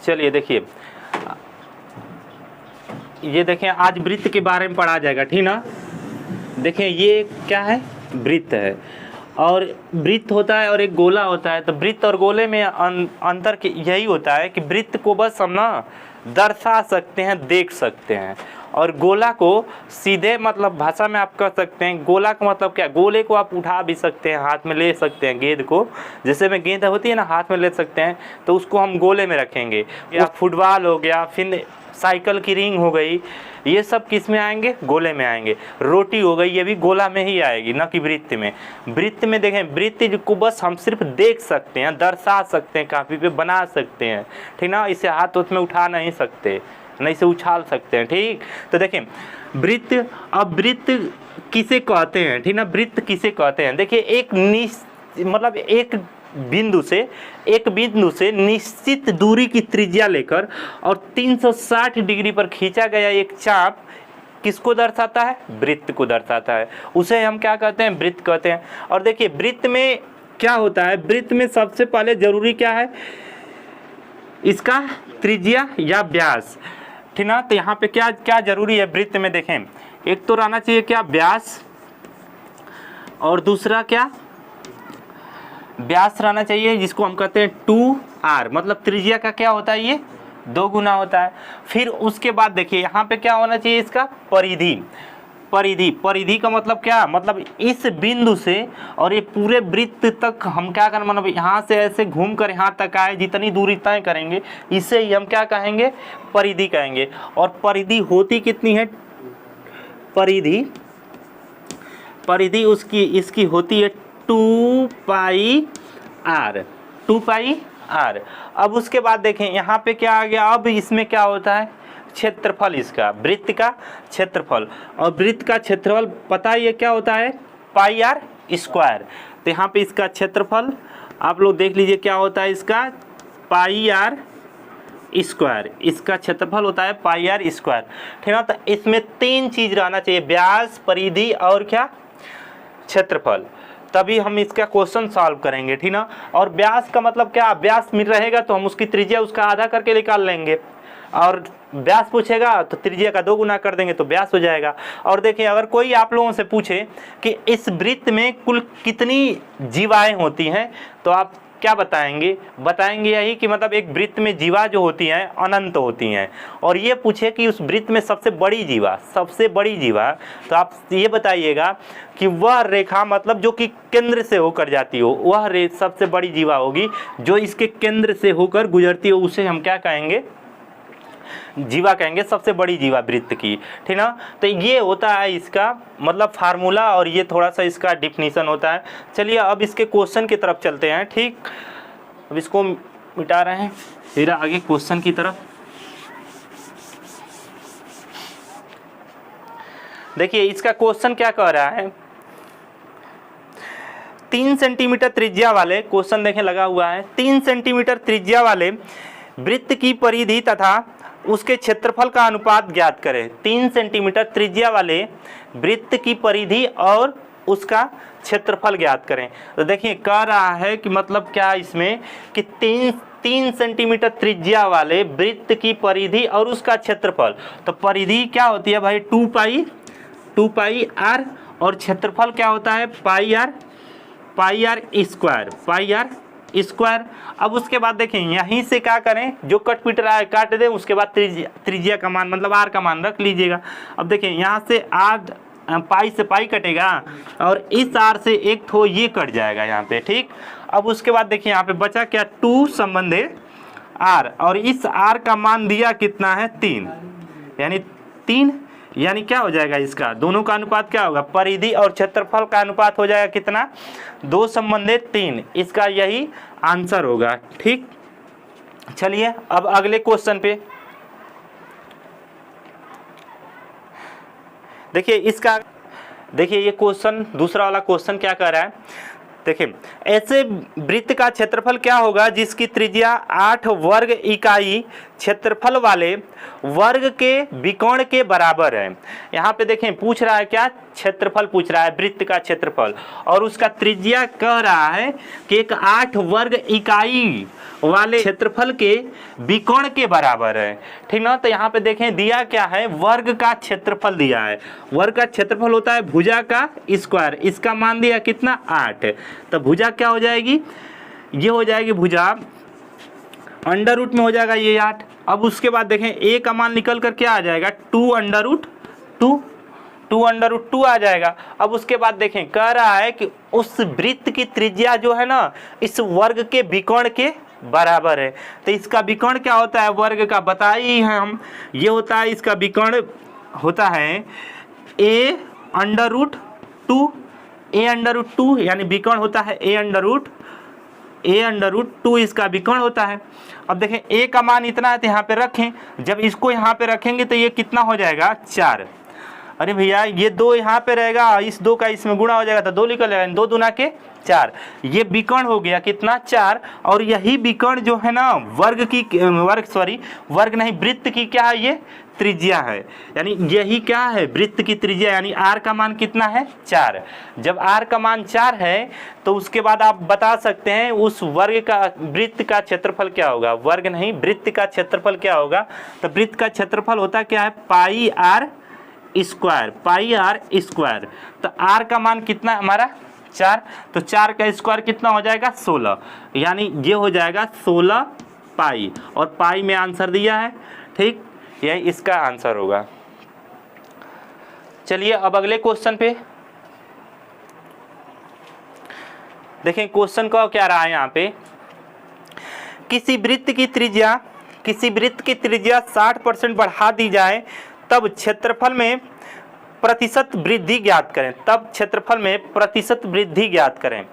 चलिए देखिए, ये देखें आज वृत्त के बारे में पढ़ा जाएगा, ठीक ना। देखें ये क्या है, वृत्त है, और वृत्त होता है और एक गोला होता है। तो वृत्त और गोले में अंतर यही होता है कि वृत्त को बस हम ना दर्शा सकते हैं, देख सकते हैं, और गोला को सीधे मतलब भाषा में आप कह सकते हैं, गोला का मतलब क्या, गोले को आप उठा भी सकते हैं, हाथ में ले सकते हैं, गेंद को जैसे में गेंद होती है ना हाथ में ले सकते हैं, तो उसको हम गोले में रखेंगे। या फुटबॉल हो गया, फिर साइकिल की रिंग हो गई, ये सब किस में आएंगे, गोले में आएंगे। रोटी हो गई, ये भी गोला में ही आएगी, न कि वृत्त में। वृत्त में देखें, वृत्त को बस हम सिर्फ देख सकते हैं, दर्शा सकते हैं, कापी पे बना सकते हैं, ठीक ना। इसे हाथ उसमें उठा नहीं सकते, नहीं से उछाल सकते हैं, ठीक। तो देखें वृत्त, अब वृत्त किसे कहते हैं, ठीक ना, वृत्त किसे कहते हैं। देखिए एक मतलब एक बिंदु से निश्चित दूरी की त्रिज्या लेकर और 360 डिग्री पर खींचा गया एक चाप किसको दर्शाता है, वृत्त को दर्शाता है। उसे हम क्या कहते हैं, वृत्त कहते हैं। और देखिए वृत्त में क्या होता है, वृत्त में सबसे पहले जरूरी क्या है, इसका त्रिज्या या व्यास, ठीक ना। तो यहाँ पे क्या क्या जरूरी है वृत्त में, देखें एक तो रहना चाहिए क्या, व्यास, और दूसरा क्या, व्यास रहना चाहिए, जिसको हम कहते हैं 2r, मतलब त्रिज्या का क्या होता है, ये 2 गुना होता है। फिर उसके बाद देखिए यहाँ पे क्या होना चाहिए, इसका परिधि। परिधि का मतलब क्या, मतलब इस बिंदु से और ये पूरे वृत्त तक हम क्या करें, मतलब यहाँ से ऐसे घूम कर यहाँ तक आए, जितनी दूरी तय करेंगे इसे ही हम क्या कहेंगे, परिधि कहेंगे। और परिधि होती कितनी है, परिधि उसकी इसकी होती है 2πr। अब उसके बाद देखें यहाँ पे क्या आ गया, अब इसमें क्या होता है, क्षेत्रफल, इसका वृत्त का क्षेत्रफल। और वृत्त का क्षेत्रफल पता ही है क्या होता है, πr²। तो यहाँ पे इसका क्षेत्रफल आप लोग देख लीजिए क्या होता है, इसका πr², इसका क्षेत्रफल होता है πr², ठीक ना। तो इसमें 3 चीज रहना चाहिए, व्यास, परिधि और क्या, क्षेत्रफल, तभी हम इसका क्वेश्चन सॉल्व करेंगे, ठीक ना। और व्यास का मतलब क्या, व्यास मिल रहेगा तो हम उसकी त्रिज्या उसका आधा करके निकाल लेंगे, और व्यास पूछेगा तो त्रिज्या का 2 गुना कर देंगे तो व्यास हो जाएगा। और देखिए अगर कोई आप लोगों से पूछे कि इस वृत्त में कुल कितनी जीवाएं होती हैं, तो आप क्या बताएंगे, यही कि मतलब एक वृत्त में जीवा जो होती हैं अनंत होती हैं। और ये पूछे कि उस वृत्त में सबसे बड़ी जीवा, तो आप ये बताइएगा कि वह रेखा मतलब जो कि केंद्र से होकर जाती हो, वह सबसे बड़ी जीवा होगी, जो इसके केंद्र से होकर गुजरती हो, उसे हम क्या कहेंगे, जीवा कहेंगे, सबसे बड़ी जीवा वृत्त की, ठीक ना। तो ये होता है इसका मतलब फार्मूला, और ये थोड़ा सा इसका डिफिनीशन होता है। चलिए अब इसके क्वेश्चन की तरफ चलते हैं, ठीक। अब इसको मिटा रहे हैं, फिर आगे क्वेश्चन की तरफ। देखिए इसका क्वेश्चन क्या कह रहा है, 3 सेंटीमीटर त्रिज्या वाले, क्वेश्चन देखें लगा हुआ है, 3 सेंटीमीटर त्रिज्या वाले वृत्त की परिधि तथा उसके क्षेत्रफल का अनुपात ज्ञात करें। 3 सेंटीमीटर त्रिज्या वाले वृत्त की परिधि और उसका क्षेत्रफल ज्ञात करें। तो देखिए कह रहा है कि मतलब क्या इसमें कि 3 सेंटीमीटर त्रिज्या वाले वृत्त की परिधि और उसका क्षेत्रफल। तो परिधि क्या होती है भाई, 2πr, और क्षेत्रफल क्या होता है, πr²। अब उसके बाद देखें यहीं से क्या करें, जो कट पिट रहा है काट दें, उसके बाद त्रिज्या का मान मतलब r का मान रख लीजिएगा। अब देखें यहाँ से r, पाई से पाई कटेगा, और इस r से एक ठो ये कट जाएगा यहाँ पे, ठीक। अब उसके बाद देखिए यहाँ पे बचा क्या, 2 संबंधे r, और इस r का मान दिया कितना है, 3, यानी क्या हो जाएगा, इसका दोनों का अनुपात क्या होगा, परिधि और क्षेत्रफल का अनुपात हो जाएगा कितना, 2 संबंधे 3। इसका यही आंसर होगा, ठीक। चलिए अब अगले क्वेश्चन पे देखिए, ये क्वेश्चन दूसरा वाला क्वेश्चन क्या कह रहा है, देखिए ऐसे वृत्त का क्षेत्रफल क्या होगा जिसकी त्रिज्या 8 वर्ग इकाई क्षेत्रफल वाले वर्ग के विकर्ण के बराबर है। यहाँ पे देखें पूछ रहा है क्या, क्षेत्रफल पूछ रहा है, वृत्त का क्षेत्रफल, और उसका त्रिज्या कह रहा है कि एक 8 वर्ग इकाई वाले क्षेत्रफल के विकर्ण के बराबर है। ठीक ना। तो यहाँ पे देखें दिया क्या है, वर्ग का क्षेत्रफल दिया है। वर्ग का क्षेत्रफल होता है भुजा का स्क्वायर, इसका मान दिया कितना 8। तो भुजा क्या हो जाएगी, ये हो जाएगी भुजा अंडर रूट में हो जाएगा ये 8। अब उसके बाद देखें ए का मान निकल कर क्या आ जाएगा 2 अंडर रूट 2 आ जाएगा। अब उसके बाद देखें कह रहा है कि उस वृत्त की त्रिज्या जो है ना इस वर्ग के विकर्ण के बराबर है। तो इसका विकर्ण क्या होता है, वर्ग का बताए ही हैं हम, ये होता है इसका विकर्ण होता है a अंडर रूट 2 यानी विकर्ण होता है a अंडर रूट 2 इसका विकर्ण होता है। अब देखें a का मान इतना है तो यहाँ पे रखें, जब इसको यहाँ पे रखेंगे तो ये कितना हो जाएगा 4। अरे भैया ये 2 यहाँ पे रहेगा, इस 2 का इसमें गुणा हो जाएगा तो 2 निकल जाएगा, 2 दूना के 4, ये विकर्ण हो गया कितना 4। और यही विकर्ण जो है ना वर्ग नहीं वृत्त की क्या है, ये त्रिज्या है। यानी यही क्या है वृत्त की त्रिज्या, यानी r का मान कितना है 4। जब r का मान 4 है तो उसके बाद आप बता सकते हैं उस वृत्त का क्षेत्रफल क्या होगा, वर्ग नहीं वृत्त का क्षेत्रफल क्या होगा। तो वृत्त का क्षेत्रफल होता क्या है पाई r स्क्वायर। तो r का मान कितना हमारा 4, तो 4 का स्क्वायर कितना हो जाएगा 16, यानी ये हो जाएगा 16 पाई, और पाई में आंसर दिया है। ठीक, यही इसका आंसर होगा। चलिए अब अगले क्वेश्चन पे देखें, क्वेश्चन का क्या रहा है यहाँ पे, किसी वृत्त की त्रिज्या 60% बढ़ा दी जाए तब क्षेत्रफल में प्रतिशत वृद्धि ज्ञात करें।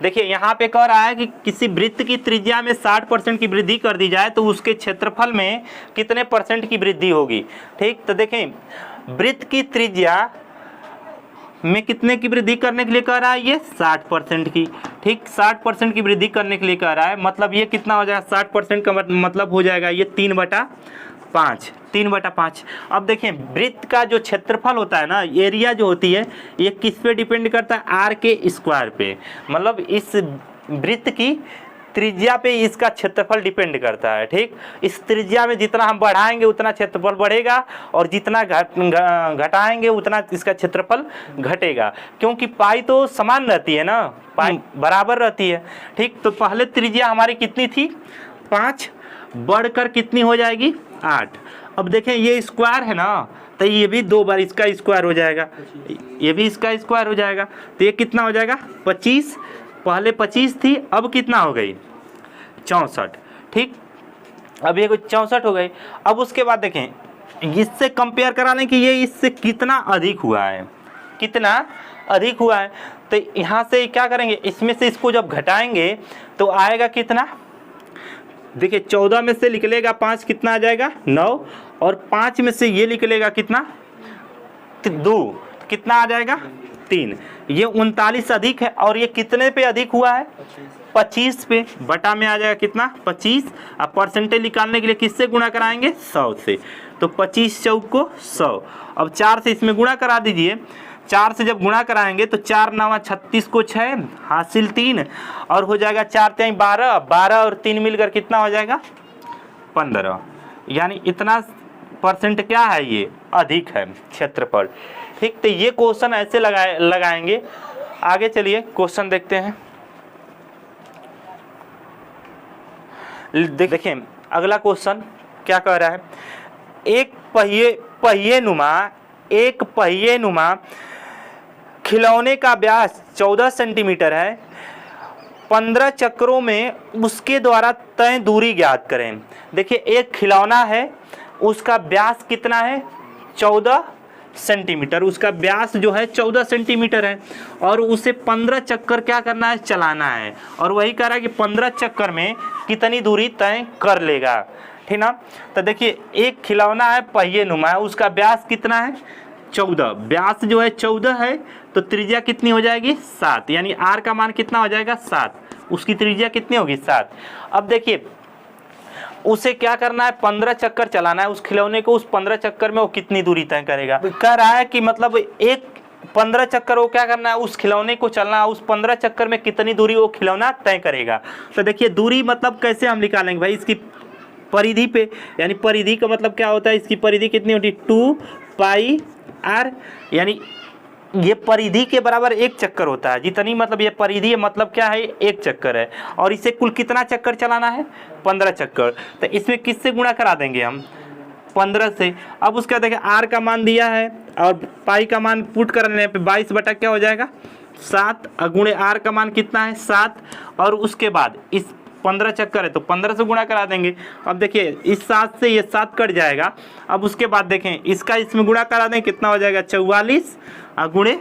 देखिए यहाँ पे कह रहा है कि किसी वृत्त की त्रिज्या में 60% की वृद्धि कर दी जाए तो उसके क्षेत्रफल में कितने % की वृद्धि होगी। ठीक, तो देखें वृत्त की त्रिज्या में कितने की वृद्धि करने के लिए कह रहा है, ये 60% की। ठीक, 60% की वृद्धि करने के लिए कह रहा है, मतलब ये कितना हो जाएगा 60% का मतलब हो जाएगा ये 3/5। अब देखें वृत्त का जो क्षेत्रफल होता है ना, एरिया जो होती है ये किस पे डिपेंड करता है, r के स्क्वायर पे, मतलब इस वृत्त की त्रिज्या पे इसका क्षेत्रफल डिपेंड करता है। ठीक, इस त्रिज्या में जितना हम बढ़ाएंगे उतना क्षेत्रफल बढ़ेगा, और जितना घटाएंगे उतना इसका क्षेत्रफल घटेगा, क्योंकि पाई तो समान रहती है ना, पाई बराबर रहती है। ठीक, तो पहले त्रिज्या हमारी कितनी थी 5, बढ़कर कितनी हो जाएगी 8। अब देखें ये स्क्वायर है ना, तो ये भी 2 बार इसका स्क्वायर हो जाएगा, ये भी इसका स्क्वायर हो जाएगा, तो ये कितना हो जाएगा 25। पहले 25 थी, अब कितना हो गई 64। ठीक, अब ये 64 हो गई। अब उसके बाद देखें इससे कंपेयर कराने की, ये इससे कितना अधिक हुआ है, तो यहाँ से क्या करेंगे, इसमें से इसको जब घटाएंगे तो आएगा कितना, देखिए 14 में से निकलेगा 5 कितना आ जाएगा 9, और 5 में से ये निकलेगा कितना 2, कितना आ जाएगा 3। ये 39 अधिक है, और ये कितने पे अधिक हुआ है 25 पे, बटा में आ जाएगा कितना 25। अब परसेंटेज निकालने के लिए किससे गुणा कराएंगे 100 से, तो 25 चौक को 100। अब 4 से इसमें गुणा करा दीजिए, 4 से जब गुणा कराएंगे तो 4 9 36 को 6 हासिल 3, और हो जाएगा 4 3 12 और 3 मिलकर कितना हो जाएगा 15। यानी इतना % क्या है, ये अधिक है क्षेत्रफल। ठीक, तो ये क्वेश्चन ऐसे लगाएंगे। आगे चलिए क्वेश्चन देखते हैं। देखें अगला क्वेश्चन क्या कह रहा है, एक पहिए नुमा खिलौने का व्यास 14 सेंटीमीटर है, 15 चक्रों में उसके द्वारा तय दूरी ज्ञात करें। देखिए एक खिलौना है, उसका व्यास कितना है 14 सेंटीमीटर, उसका व्यास जो है 14 सेंटीमीटर है, और उसे 15 चक्कर क्या करना है, चलाना है, और वही कह रहा है कि 15 चक्कर में कितनी दूरी तय कर लेगा। ठीक ना, तो देखिए एक खिलौना है पहिए नुमा है, उसका व्यास कितना है 14, व्यास जो है 14 है, तो त्रिज्या कितनी हो जाएगी 7, यानी r का मान कितना हो जाएगा 7, उसकी त्रिज्या कितनी होगी 7। अब देखिए उसे क्या करना है 15 चक्कर चलाना है उस खिलौने को, उस 15 चक्कर में वो कितनी दूरी तय करेगा। कह रहा है कि मतलब एक 15 चक्कर वो क्या करना है, उस खिलौने को चलना है, उस 15 चक्कर में कितनी दूरी वो खिलौना तय करेगा। तो देखिए दूरी मतलब कैसे हम निकालेंगे भाई, इसकी परिधि पे, यानी परिधि का मतलब क्या होता है, इसकी परिधि कितनी होती है 2 पाई r, यानी ये परिधि के बराबर एक चक्कर होता है, जितनी मतलब ये परिधि है मतलब क्या है, एक चक्कर है। और इसे कुल कितना चक्कर चलाना है, 15 चक्कर। तो इसमें किससे गुणा करा देंगे हम, 15 से। अब उसका देखिए r का मान दिया है और पाई का मान पुट करने पे 22 बटा क्या हो जाएगा 7, गुणे r का मान कितना है 7, और उसके बाद इस 15 चक्कर है तो 15 से गुणा करा देंगे। अब देखिए इस 7 से ये 7 कट जाएगा। अब उसके बाद देखें इसका इसमें गुणा करा दें, कितना हो जाएगा 44 गुणे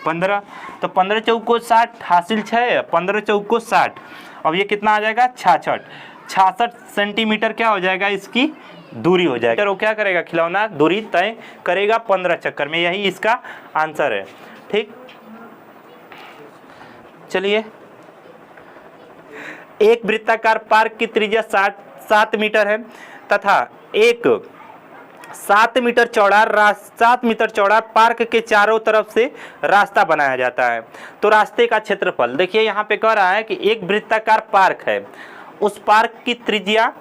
15, तो 15 चौको 60 हासिल 6, 15 चौको 60। अब ये कितना आ जाएगा 66 सेंटीमीटर क्या हो जाएगा, इसकी दूरी हो जाएगा। वो क्या करेगा, खिलौना दूरी तय करेगा 15 चक्कर में, यही इसका आंसर है। ठीक, चलिए, एक वृत्ताकार पार्क की त्रिज्या 7 मीटर है तथा एक 7 मीटर चौड़ा पार्क के चारों तरफ से रास्ता बनाया जाता है, तो रास्ते का क्षेत्रफल। देखिए यहाँ पे कह रहा है कि एक वृत्ताकार पार्क है, उस पार्क की त्रिज्या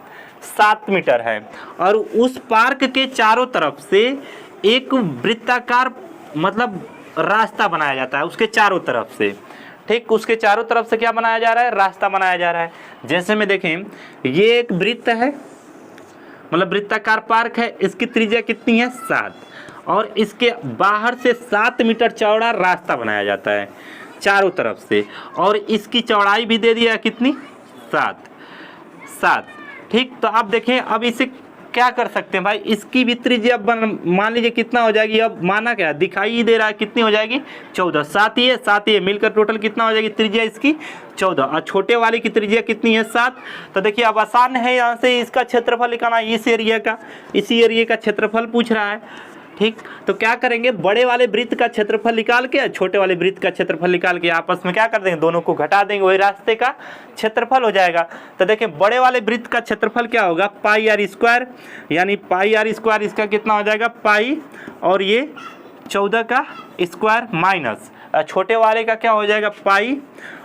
7 मीटर है और उस पार्क के चारों तरफ से एक वृत्ताकार मतलब रास्ता बनाया जाता है, उसके चारों तरफ से। ठीक, उसके चारों तरफ से क्या बनाया जा रहा है, रास्ता बनाया जा रहा है। जैसे में देखें ये एक वृत्त है, मतलब वृत्ताकार पार्क है, इसकी त्रिज्या कितनी है 7, और इसके बाहर से 7 मीटर चौड़ा रास्ता बनाया जाता है चारों तरफ से, और इसकी चौड़ाई भी दे दिया कितनी 7। ठीक, तो अब देखें अब इसे क्या कर सकते हैं भाई, इसकी भी त्रिज्या मान लीजिए कितना हो जाएगी, अब माना क्या दिखाई ही दे रहा है, कितनी हो जाएगी 14, 7 ही है मिलकर टोटल कितना हो जाएगी त्रिज्या इसकी 14, और छोटे वाले की त्रिज्या कितनी है 7। तो देखिए अब आसान है, यहाँ से इसका क्षेत्रफल निकालना, इसी एरिया का क्षेत्रफल पूछ रहा है। ठीक, तो क्या करेंगे, बड़े वाले वृत्त का क्षेत्रफल निकाल के छोटे वाले वृत्त का क्षेत्रफल निकाल के आपस में क्या कर देंगे, दोनों को घटा देंगे, वही रास्ते का क्षेत्रफल हो जाएगा। तो देखिए बड़े वाले वृत्त का क्षेत्रफल क्या होगा पाई r स्क्वायर, यानी पाई r स्क्वायर इसका कितना हो जाएगा पाई, और ये 14 का स्क्वायर माइनस छोटे वाले का क्या हो जाएगा पाई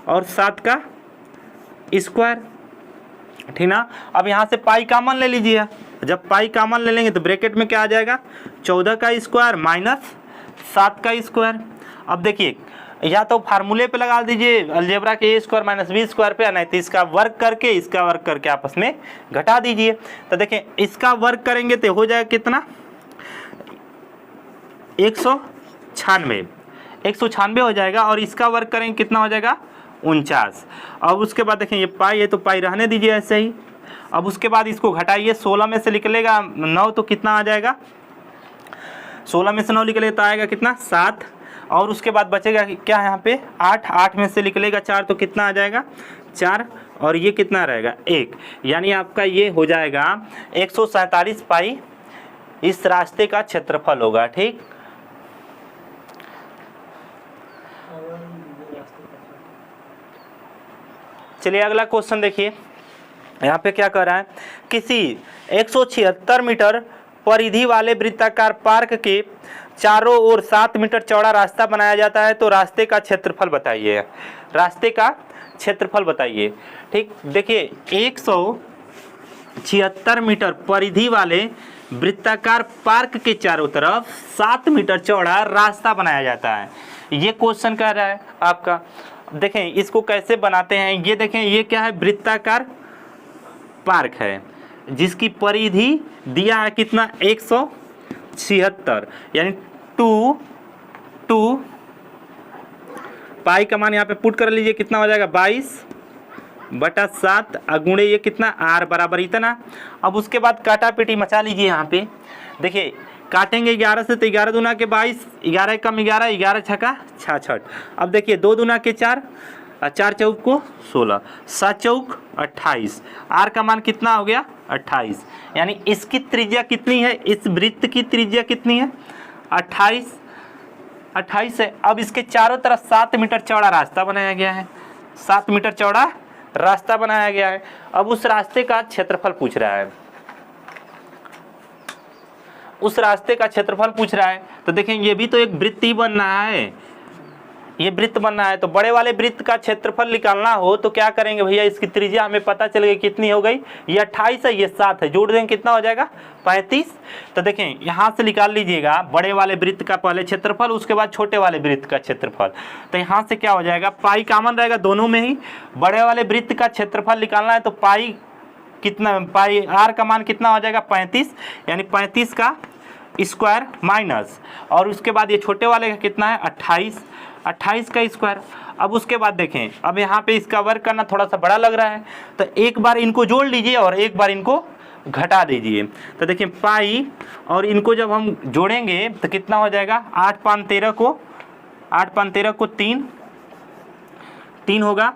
और 7 का स्क्वायर। ठीक ना, अब यहाँ से पाई कॉमन ले लीजिए, जब पाई कॉमन ले लेंगे तो ब्रैकेट में क्या आ जाएगा 14 का स्क्वायर माइनस 7 का स्क्वायर। अब देखिए या तो फार्मूले पे लगा दीजिए अलजेब्रा के a square minus b square पे, नहीं तो इसका वर्क करके इसका वर्क करके आपस में घटा दीजिए। तो देखें इसका वर्क करेंगे तो हो जाएगा कितना 196 हो जाएगा, और इसका वर्क करेंगे कितना हो जाएगा 49। अब उसके बाद देखें ये पाई है तो पाई रहने दीजिए ऐसे ही। अब उसके बाद इसको घटाइए, 16 में से निकलेगा 9 तो कितना आ जाएगा, 16 में से 9 निकलेगा तो आएगा कितना 7, और उसके बाद बचेगा क्या यहाँ पे 8 में से निकलेगा 4 तो कितना आ जाएगा 4, और ये कितना रहेगा 1, यानी आपका ये हो जाएगा 147 पाई इस रास्ते का क्षेत्रफल होगा। ठीक, चलिए अगला क्वेश्चन देखिए, यहाँ पे क्या कह रहा है, किसी 176 मीटर परिधि वाले वृत्ताकार पार्क के चारों ओर 7 मीटर चौड़ा रास्ता बनाया जाता है, तो रास्ते का क्षेत्रफल बताइए, रास्ते का क्षेत्रफल बताइए। ठीक, देखिए 176 मीटर परिधि वाले वृत्ताकार पार्क के चारों तरफ 7 मीटर चौड़ा रास्ता बनाया जाता है, ये क्वेश्चन कह रहा है आपका। देखें इसको कैसे बनाते हैं, ये देखें ये क्या है वृत्ताकार पार्क है जिसकी परिधि दिया है कितना 176, यानी 2 पाई का मान यहाँ पे पुट कर लीजिए, कितना हो जाएगा 22/7 गुणे ये कितना r बराबर इतना। अब उसके बाद काटा पीटी मचा लीजिए, यहाँ पे देखिए काटेंगे 11 से तो 11 दूना के 22, 11 कम 11, 11 छक्का 66। अब देखिए 2 दूना के 4, 4 चौक को 16, 7 चौक 28, r का मान कितना हो गया 28, यानी इसकी त्रिज्या कितनी है, इस वृत्त की त्रिज्या कितनी है 28 है। अब इसके चारों तरफ 7 मीटर चौड़ा रास्ता बनाया गया है, 7 मीटर चौड़ा रास्ता बनाया गया है। अब उस रास्ते का क्षेत्रफल पूछ रहा है, उस रास्ते का क्षेत्रफल पूछ रहा है। तो देखें ये भी तो एक वृत्त ही बन रहा है, ये वृत्त बनना है, तो बड़े वाले वृत्त का क्षेत्रफल निकालना हो तो क्या करेंगे भैया, इसकी त्रिज्या हमें पता चल गई कितनी हो गई, ये 28 है, ये 7 है, जोड़ देंगे कितना हो जाएगा 35। तो देखें यहाँ से निकाल लीजिएगा बड़े वाले वृत्त का पहले क्षेत्रफल, उसके बाद छोटे वाले वृत्त का क्षेत्रफल। तो यहाँ से क्या हो जाएगा, पाई कॉमन रहेगा दोनों में ही, बड़े वाले वृत्त का क्षेत्रफल निकालना है तो पाई कितना, पाई आर का मान कितना हो जाएगा 35, यानी 35 का स्क्वायर माइनस, और उसके बाद ये छोटे वाले का कितना है 28, 28 का स्क्वायर। अब उसके बाद देखें, अब यहाँ पे इसका वर्क करना थोड़ा सा बड़ा लग रहा है, तो एक बार इनको जोड़ लीजिए और एक बार इनको घटा दीजिए। तो देखिए पाई और इनको जब हम जोड़ेंगे तो कितना हो जाएगा, 8 5 13 को 3 होगा,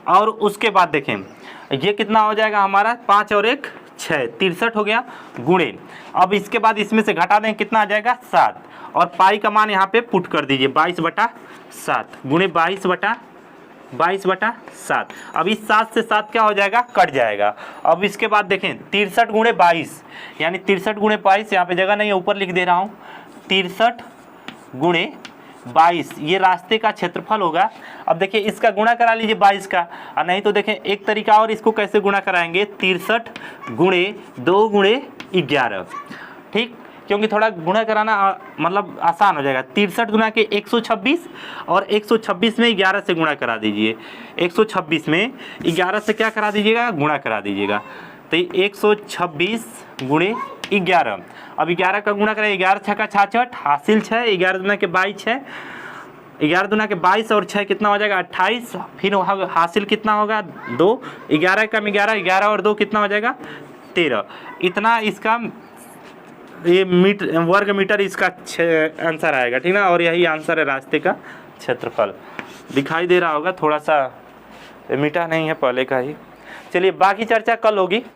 और उसके बाद देखें ये कितना हो जाएगा हमारा 5 और 1 6, 63 हो गया गुणे। अब इसके बाद इसमें से घटा दें कितना आ जाएगा 7, और पाई का मान यहाँ पे पुट कर दीजिए 22/7 गुणे 22/7। अब इस 7 से 7 क्या हो जाएगा, कट जाएगा। अब इसके बाद देखें 63 गुणे 22, यानी 63 गुणे 22, यहाँ पे जगह नहीं है ऊपर लिख दे रहा हूँ, 63 गुणे 22 ये रास्ते का क्षेत्रफल होगा। अब देखिए इसका गुणा करा लीजिए 22 का, और नहीं तो देखें एक तरीका और इसको कैसे गुणा कराएंगे, 63 गुणे 2 गुणे 11, ठीक, क्योंकि थोड़ा गुणा कराना मतलब आसान हो जाएगा। 63 गुना के 126, और 126 में 11 से गुणा करा दीजिए, 126 में 11 से क्या करा दीजिएगा, गुणा करा दीजिएगा। तो 126 गुणे 11, अब 11 का गुणा करें, 11 6 का 66 हासिल 6, 11 दुना के 22 है, 11 दुना के 22 और 6 कितना हो जाएगा 28, फिर हासिल कितना होगा 2, 11 कम 11, 11 और 2 कितना हो जाएगा 13। इतना इसका ये वर्ग मीटर इसका आंसर आएगा, ठीक ना। और यही आंसर है रास्ते का क्षेत्रफल। दिखाई दे रहा होगा, थोड़ा सा मीठा नहीं है पहले का ही। चलिए बाकी चर्चा कल होगी।